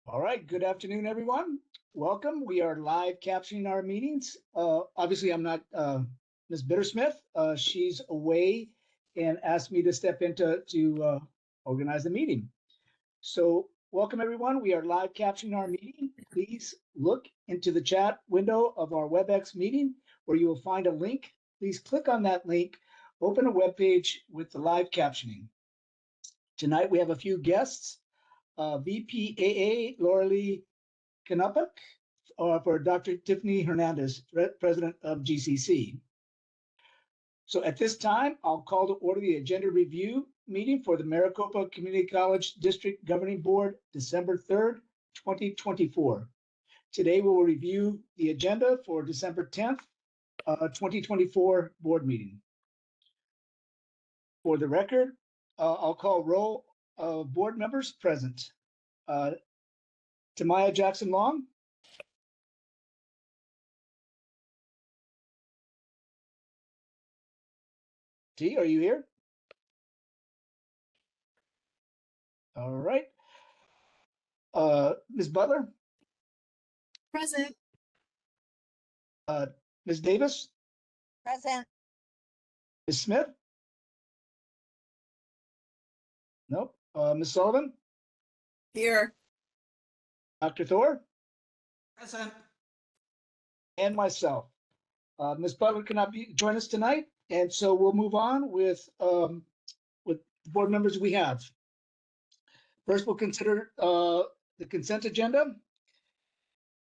All right, good afternoon, everyone. Welcome. We are live captioning our meetings. Obviously, I'm not Ms. Bittersmith. She's away and asked me to step in to organize the meeting. So welcome, everyone. We are live captioning our meeting. Please look into the chat window of our WebEx meeting where you will find a link. Please click on that link, open a web page with the live captioning. Tonight, we have a few guests. VPAA Laura Lee Knupik for Dr. Tiffany Hernandez, President of GCC. So at this time, I'll call to order the agenda review meeting for the Maricopa Community College District Governing Board, December 3rd, 2024. Today, we will review the agenda for December 10th, 2024 board meeting. For the record, I'll call roll of board members present. Tamaya Jackson Long. T, are you here? All right. Ms. Butler? Present. Ms. Davis? Present. Ms. Smith? Nope. Ms. Sullivan? Here. Dr. Thor? Present. And myself. Ms. Butler cannot join us tonight, and so we'll move on with the board members we have. First, we'll consider the consent agenda.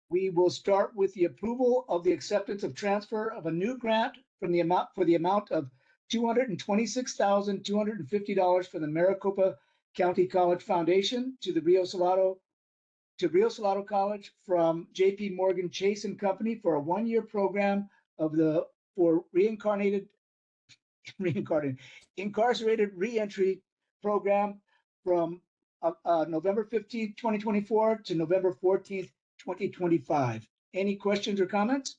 We will start with the approval of the acceptance of transfer of a new grant for the amount of $226,250 from the Maricopa County College Foundation to the Rio Salado College from JP Morgan Chase and Company for a one-year program for incarcerated reentry program from November 15th, 2024 to November 14th, 2025. Any questions or comments?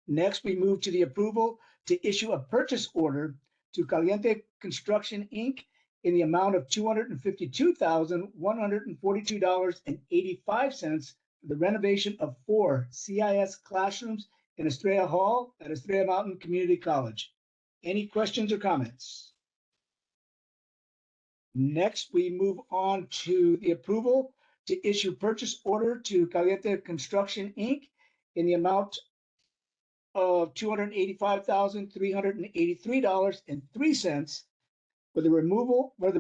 Next, we move to the approval to issue a purchase order to Caliente Construction, Inc. in the amount of $252,142.85 for the renovation of 4 CIS classrooms in Estrella Hall at Estrella Mountain Community College. Any questions or comments? Next, we move on to the approval to issue purchase order to Caliente Construction, Inc. in the amount of $285,383.03 for the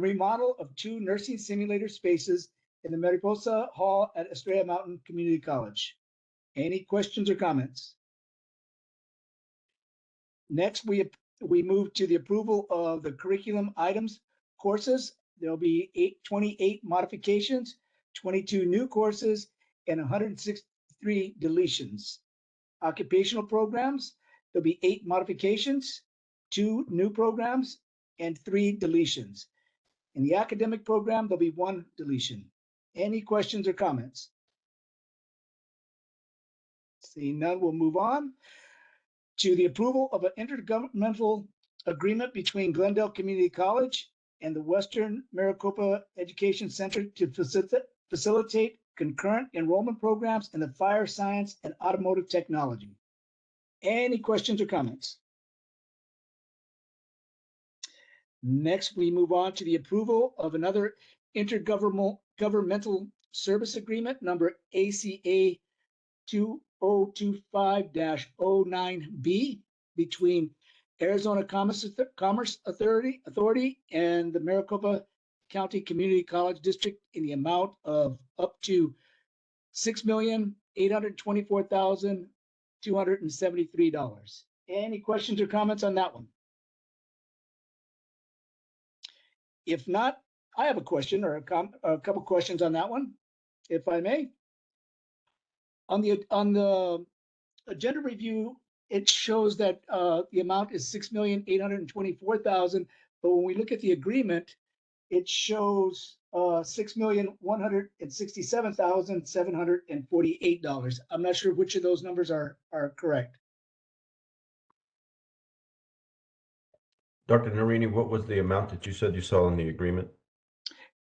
remodel of 2 nursing simulator spaces in the Mariposa Hall at Estrella Mountain Community College. Any questions or comments? Next, we move to the approval of the curriculum items courses. There'll be 28 modifications, 22 new courses, and 163 deletions. Occupational programs, there'll be 8 modifications, 2 new programs, and 3 deletions. In the academic program, there'll be 1 deletion. Any questions or comments? Seeing none, we'll move on to the approval of an intergovernmental agreement between Glendale Community College and the Western Maricopa Education Center to facilitate concurrent enrollment programs in the fire science and automotive technology. Any questions or comments? Next, we move on to the approval of another intergovernmental service agreement, number ACA 2025-09B, between Arizona Commerce Authority and the Maricopa County Community College District in the amount of up to $6,824,273. Any questions or comments on that one? If not, I have a question or a couple questions on that one, if I may. On the agenda review, it shows that the amount is $6,824,000, but when we look at the agreement, it shows $6,167,748. I'm not sure which of those numbers are correct. Dr. Narini, what was the amount that you said you saw in the agreement?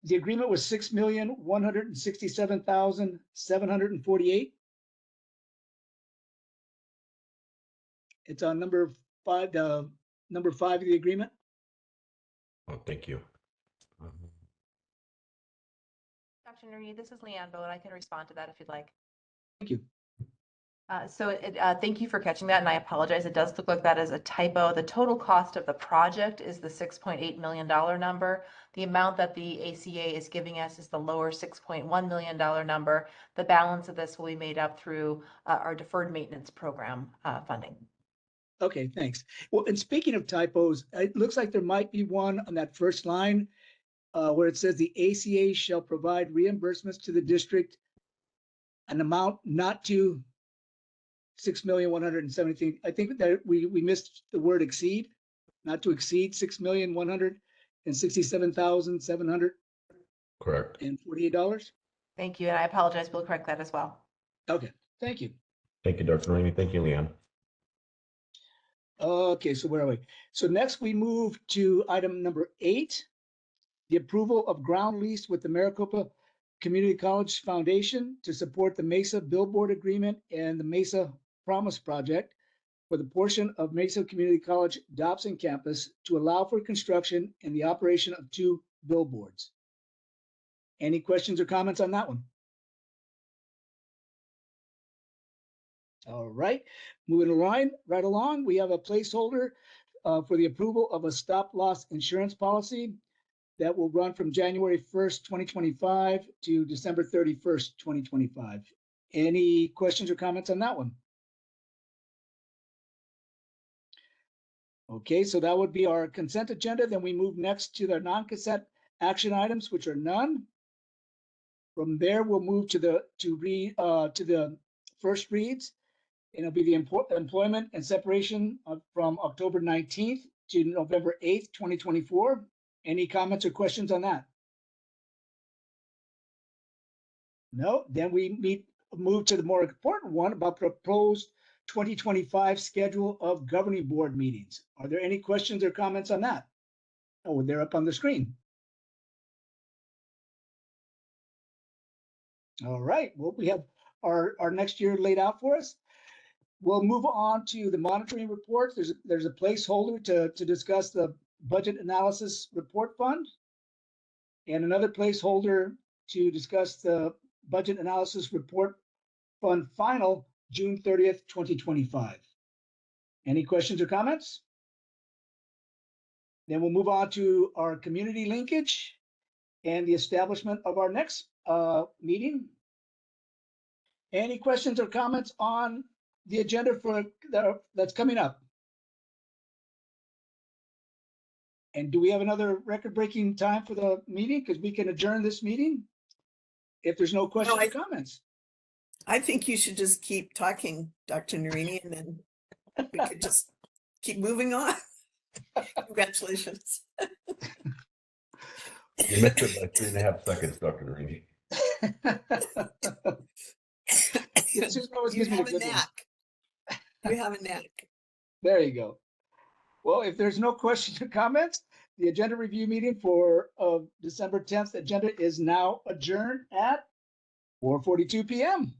The agreement was $6,167,748. It's on number 5, number 5 of the agreement. Oh, thank you. Dr. Nuri, this is Leanne Bowen. I can respond to that if you'd like. Thank you. Thank you for catching that, and I apologize. It does look like that is a typo. The total cost of the project is the $6.8 million number. The amount that the ACA is giving us is the lower $6.1 million number. The balance of this will be made up through our deferred maintenance program funding. Okay, thanks. Well, and speaking of typos, it looks like there might be one on that first line where it says the ACA shall provide reimbursements to the district an amount not to 6,170,000. I think that we missed the word exceed, not to exceed $6,167,748. Correct. Thank you, and I apologize. We'll correct that as well. Okay, thank you. Thank you, Dr. Rainey. Thank you, Leanne. Okay, so where are we? So next we move to item number 8, the approval of ground lease with the Maricopa Community College Foundation to support the Mesa Billboard Agreement and the Mesa Promise Project for the portion of Mesa Community College Dobson campus to allow for construction and the operation of 2 billboards. Any questions or comments on that one? All right, moving right along, we have a placeholder for the approval of a stop loss insurance policy that will run from January 1st, 2025 to December 31st, 2025. Any questions or comments on that one? Okay, so that would be our consent agenda. Then we move next to the non-consent action items, which are none. From there, we'll move to the first reads. And it'll be the employment and separation from October 19th to November 8th, 2024. Any comments or questions on that? No, then we move to the more important one about proposed 2025 schedule of governing board meetings. Are there any questions or comments on that? Oh, they're up on the screen. All right, well, we have our next year laid out for us. We'll move on to the monitoring report. There's a placeholder to discuss the budget analysis report fund and another placeholder to discuss the budget analysis report fund final June 30th, 2025. Any questions or comments? Then we'll move on to our community linkage and the establishment of our next meeting. Any questions or comments on the agenda for that's coming up? And do we have another record-breaking time for the meeting? Because we can adjourn this meeting if there's no questions or comments. I think you should just keep talking, Dr. Narini, and then we could just keep moving on. Congratulations. You missed it by 3.5 seconds, Dr. Rainey. You have a knack. You have a knack. There you go. Well, if there's no questions or comments, the agenda review meeting for December 10th agenda is now adjourned at 4:42 p.m.